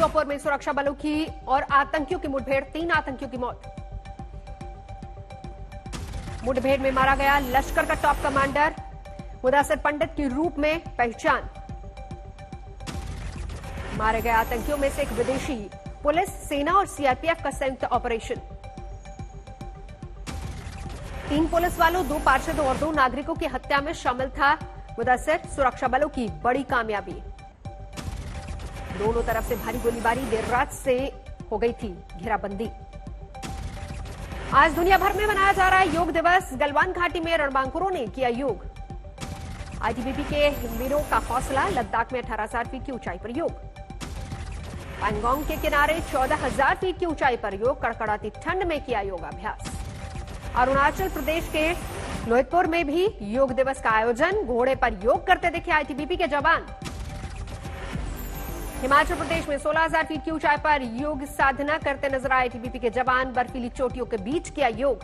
श्योपुर में सुरक्षा बलों की और आतंकियों की मुठभेड़, 3 आतंकियों की मौत। मुठभेड़ में मारा गया लश्कर का टॉप कमांडर, मुदस्सिर पंडित के रूप में पहचान। मारे गए आतंकियों में से एक विदेशी। पुलिस, सेना और सीआरपीएफ का संयुक्त ऑपरेशन। 3 पुलिस वालों, 2 पार्षदों और 2 नागरिकों की हत्या में शामिल था मुदस्सिर। सुरक्षा बलों की बड़ी कामयाबी। दोनों तरफ से भारी गोलीबारी, देर रात से हो गई थी घेराबंदी। आज दुनिया भर में मनाया जा रहा है योग दिवस। गलवान घाटी में रणबांकुरों ने किया योग। आईटीबीपी के हिमवीरों का हौसला, लद्दाख में 18,000 फीट की ऊंचाई पर योग। पैंगोंग के किनारे 14,000 फीट की ऊंचाई पर योग। कड़कड़ाती ठंड में किया योगाभ्यास। अरुणाचल प्रदेश के लोहितपुर में भी योग दिवस का आयोजन। घोड़े पर योग करते दिखे आईटीबीपी के जवान। हिमाचल प्रदेश में 16,000 फीट की ऊंचाई पर योग साधना करते नजर आए आईटीबीपी के जवान। बर्फीली चोटियों के बीच किया योग।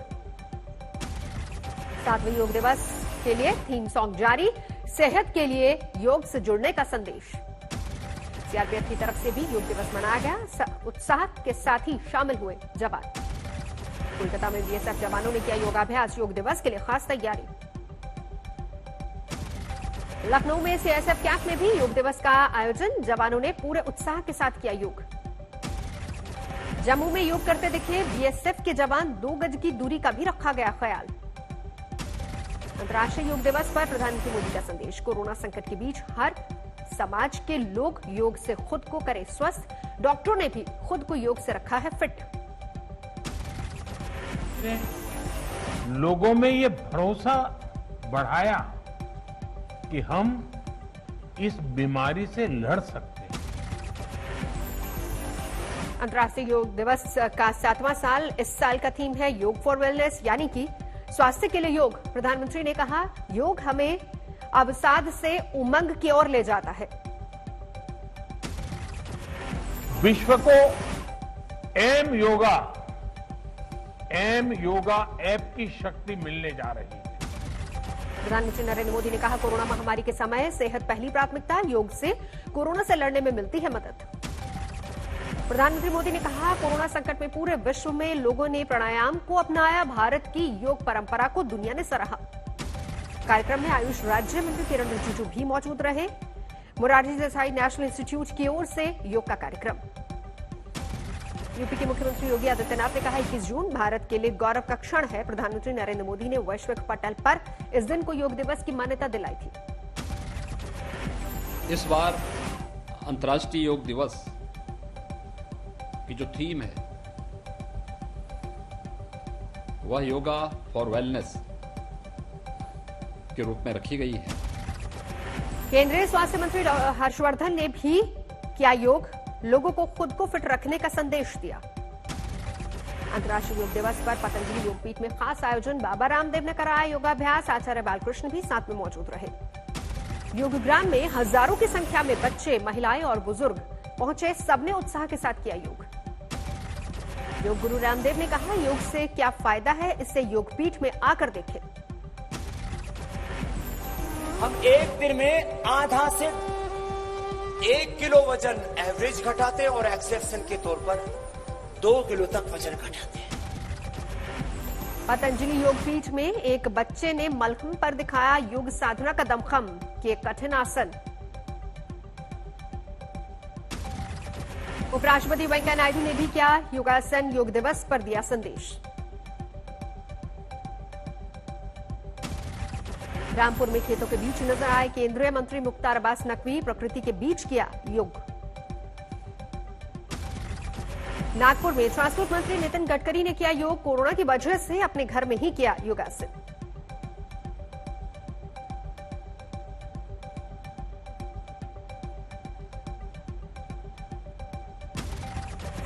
7वें योग दिवस के लिए थीम सॉन्ग जारी। सेहत के लिए योग से जुड़ने का संदेश। सीआरपीएफ की तरफ से भी योग दिवस मनाया गया। उत्साह के साथ ही शामिल हुए जवान। कोलकाता में बीएसएफ जवानों ने किया योगाभ्यास। योग दिवस के लिए खास तैयारी। लखनऊ में सीआईएसएफ कैंप में भी योग दिवस का आयोजन। जवानों ने पूरे उत्साह के साथ किया योग। जम्मू में योग करते दिखे बीएसएफ के जवान। 2 गज की दूरी का भी रखा गया ख्याल। अंतर्राष्ट्रीय योग दिवस पर प्रधानमंत्री मोदी का संदेश। कोरोना संकट के बीच हर समाज के लोग योग से खुद को करें स्वस्थ। डॉक्टरों ने भी खुद को योग से रखा है फिट। लोगों में ये भरोसा बढ़ाया कि हम इस बीमारी से लड़ सकते हैं। अंतर्राष्ट्रीय योग दिवस का 7वां साल। इस साल का थीम है योग फॉर वेलनेस, यानी कि स्वास्थ्य के लिए योग। प्रधानमंत्री ने कहा, योग हमें अवसाद से उमंग की ओर ले जाता है। विश्व को एम योगा ऐप की शक्ति मिलने जा रही है। प्रधानमंत्री नरेंद्र मोदी ने कहा, कोरोना महामारी के समय सेहत पहली प्राथमिकता। योग से कोरोना से लड़ने में मिलती है मदद। प्रधानमंत्री मोदी ने कहा, कोरोना संकट में पूरे विश्व में लोगों ने प्राणायाम को अपनाया। भारत की योग परंपरा को दुनिया ने सराहा। कार्यक्रम में आयुष राज्य मंत्री किरण रिजिजू भी मौजूद रहे। मोरारजी देसाई नेशनल इंस्टीट्यूट की ओर से योग का कार्यक्रम। यूपी के मुख्यमंत्री योगी आदित्यनाथ ने कहा, 21 जून भारत के लिए गौरव का क्षण है। प्रधानमंत्री नरेंद्र मोदी ने वैश्विक पटल पर इस दिन को योग दिवस की मान्यता दिलाई थी। इस बार अंतर्राष्ट्रीय योग दिवस की जो थीम है वह योगा फॉर वेलनेस के रूप में रखी गई है। केंद्रीय स्वास्थ्य मंत्री हर्षवर्धन ने भी किया योग। लोगों को खुद को फिट रखने का संदेश दिया। अंतर्राष्ट्रीय योग दिवस पर पतंजलि योगपीठ में खास आयोजन। बाबा रामदेव ने कराया योगाभ्यास। आचार्य बालकृष्ण भी साथ में मौजूद रहे। योगग्राम में हजारों की संख्या में बच्चे, महिलाएं और बुजुर्ग पहुंचे। सबने उत्साह के साथ किया योग। योग गुरु रामदेव ने कहा, योग से क्या फायदा है, इससे योगपीठ में आकर देखें। हम एक दिन में आधा से 1 किलो वजन एवरेज घटाते हैं और एक्सेप्शन के तौर पर 2 किलो तक वजन घटाते हैं। पतंजलि योगपीठ में एक बच्चे ने मलखंब पर दिखाया योग साधना का दमखम के कठिन आसन। उपराष्ट्रपति वेंकैया नायडू ने भी किया योगासन। योग दिवस पर दिया संदेश। रामपुर में खेतों के बीच नजर आए केंद्रीय मंत्री मुख्तार अब्बास नकवी। प्रकृति के बीच किया योग। नागपुर में ट्रांसपोर्ट मंत्री नितिन गडकरी ने किया योग। कोरोना की वजह से अपने घर में ही किया योगासन।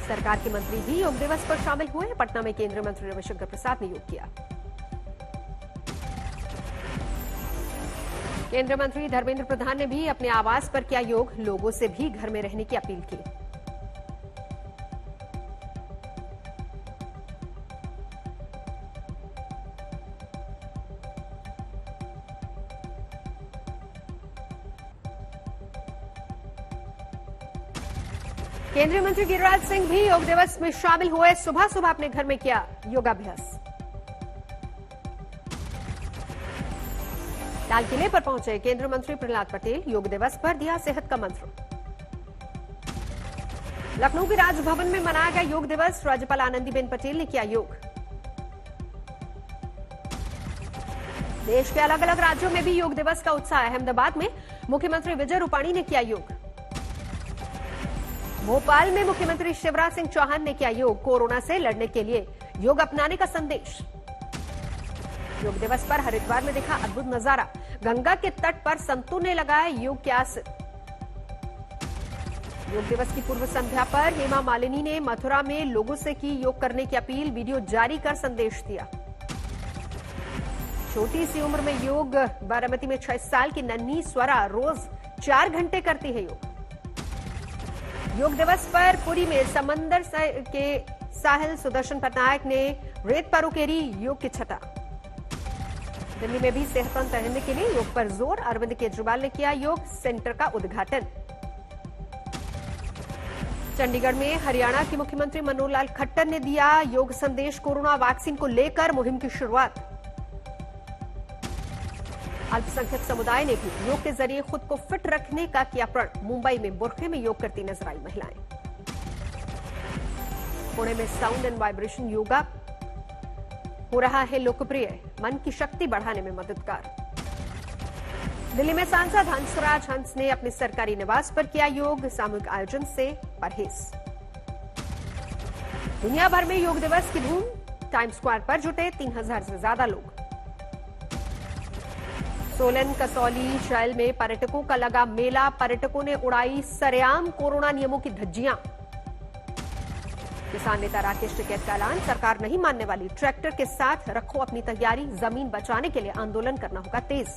सरकार के मंत्री भी योग दिवस पर शामिल हुए। पटना में केंद्रीय मंत्री रविशंकर प्रसाद ने योग किया। केंद्रीय मंत्री धर्मेंद्र प्रधान ने भी अपने आवास पर किया योग। लोगों से भी घर में रहने की अपील की। केंद्रीय मंत्री गिरिराज सिंह भी योग दिवस में शामिल हुए। सुबह सुबह अपने घर में किया योगाभ्यास। लाल किले पर पहुंचे केंद्रीय मंत्री प्रहलाद पटेल। योग दिवस पर दिया सेहत का मंत्र। लखनऊ के राजभवन में मनाया गया योग दिवस। राज्यपाल आनंदीबेन पटेल ने किया योग। देश के अलग अलग राज्यों में भी योग दिवस का उत्साह। अहमदाबाद में मुख्यमंत्री विजय रूपाणी ने किया योग। भोपाल में मुख्यमंत्री शिवराज सिंह चौहान ने किया योग। कोरोना से लड़ने के लिए योग अपनाने का संदेश। योग दिवस पर हरिद्वार में देखा अद्भुत नजारा। गंगा के तट पर संतों ने लगाया योग के आसन। योग दिवस की पूर्व संध्या पर हेमा मालिनी ने मथुरा में लोगों से की योग करने की अपील। वीडियो जारी कर संदेश दिया। छोटी सी उम्र में योग। बारामती में 6 साल की नन्ही स्वरा रोज 4 घंटे करती है योग। योग दिवस पर पुरी में समंदर के साहिल सुदर्शन पटनायक ने रेत पर उकेरी योग की छटा। दिल्ली में भी सेहतमंद रहने के लिए योग पर जोर। अरविंद केजरीवाल ने किया योग सेंटर का उद्घाटन। चंडीगढ़ में हरियाणा के मुख्यमंत्री मनोहर लाल खट्टर ने दिया योग संदेश। कोरोना वैक्सीन को लेकर मुहिम की शुरुआत। अल्पसंख्यक समुदाय ने भी योग के जरिए खुद को फिट रखने का किया प्रण। मुंबई में बुरखे में योग करती नजर आई महिलाएं। पुणे में साउंड एंड वाइब्रेशन योगा हो रहा है लोकप्रिय। मन की शक्ति बढ़ाने में मददगार। दिल्ली में सांसद हंसराज हंस ने अपने सरकारी निवास पर किया योग। सामूहिक आयोजन से परहेज। दुनिया भर में योग दिवस की धूम। टाइम्स स्क्वायर पर जुटे 3000 से ज्यादा लोग। सोलन कसौली शैल में पर्यटकों का लगा मेला। पर्यटकों ने उड़ाई सरेआम कोरोना नियमों की धज्जियां। किसान नेता राकेश टिकैत का ऐलान। सरकार नहीं मानने वाली। ट्रैक्टर के साथ रखो अपनी तैयारी। जमीन बचाने के लिए आंदोलन करना होगा तेज।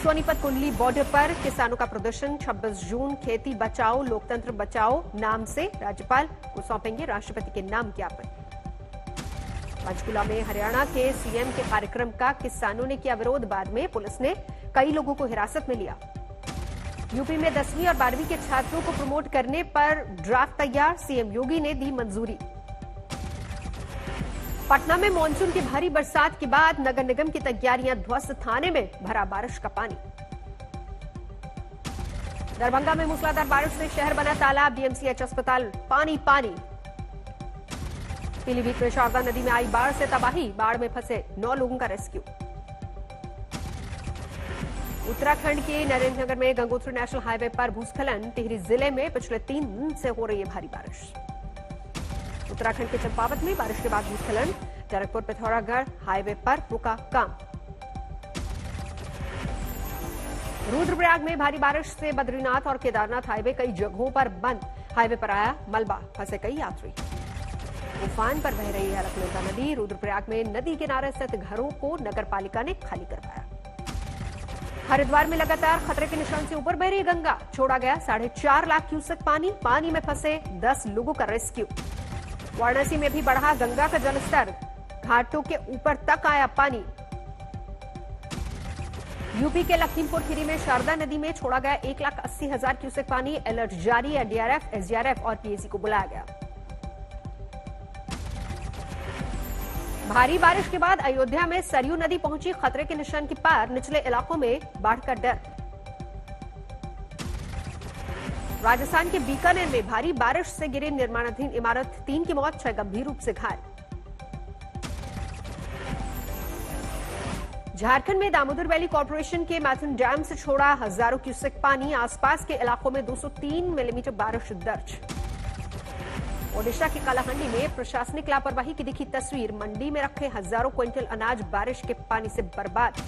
सोनीपत कुंडली बॉर्डर पर किसानों का प्रदर्शन। 26 जून खेती बचाओ लोकतंत्र बचाओ नाम से राज्यपाल को सौंपेंगे राष्ट्रपति के नाम ज्ञापन। पंचकुला में हरियाणा के सीएम के कार्यक्रम का किसानों ने किया विरोध। बाद में पुलिस ने कई लोगों को हिरासत में लिया। यूपी में 10वीं और 12वीं के छात्रों को प्रमोट करने पर ड्राफ्ट तैयार। सीएम योगी ने दी मंजूरी। पटना में मानसून की भारी बरसात के बाद नगर निगम की तैयारियां ध्वस्त। थाने में भरा बारिश का पानी। दरभंगा में मूसलाधार बारिश से शहर बना तालाब। डीएमसीएच अस्पताल पानी पानी। पीलीभीत में शारदा नदी में आई बाढ़ से तबाही। बाढ़ में फंसे 9 लोगों का रेस्क्यू। उत्तराखंड के नरेंद्रनगर में गंगोत्री नेशनल हाईवे पर भूस्खलन। टिहरी जिले में पिछले 3 दिन से हो रही है भारी बारिश। उत्तराखंड के चंपावत में बारिश के बाद भूस्खलन। टनकपुर पिथौरागढ़ हाईवे पर रुका काम। रुद्रप्रयाग में भारी बारिश से बद्रीनाथ और केदारनाथ हाईवे कई जगहों पर बंद। हाईवे पर आया मलबा। फंसे कई यात्री। उफान पर बह रही है अलकनंदा नदी। रुद्रप्रयाग में नदी किनारे स्थित घरों को नगर पालिका ने खाली करवाया। हरिद्वार में लगातार खतरे के निशान से ऊपर बह रही गंगा। छोड़ा गया 4.5 लाख क्यूसेक पानी। पानी में फंसे 10 लोगों का रेस्क्यू। वाराणसी में भी बढ़ा गंगा का जलस्तर। घाटों के ऊपर तक आया पानी। यूपी के लखीमपुर खीरी में शारदा नदी में छोड़ा गया 1,80,000 क्यूसेक पानी। अलर्ट जारी। एनडीआरएफ एसडीआरएफ और पीएसी को बुलाया गया। भारी बारिश के बाद अयोध्या में सरयू नदी पहुंची खतरे के निशान के पार। निचले इलाकों में बाढ़ का डर। राजस्थान के बीकानेर में भारी बारिश से गिरी निर्माणाधीन इमारत। 3 की मौत 6 गंभीर रूप से घायल। झारखंड में दामोदर वैली कॉर्पोरेशन के मैथन डैम से छोड़ा हजारों क्यूसेक पानी। आसपास के इलाकों में 203 मिलीमीटर बारिश दर्ज। ओडिशा के कालाहांडी में प्रशासनिक लापरवाही की दिखी तस्वीर। मंडी में रखे हजारों क्विंटल अनाज बारिश के पानी से बर्बाद।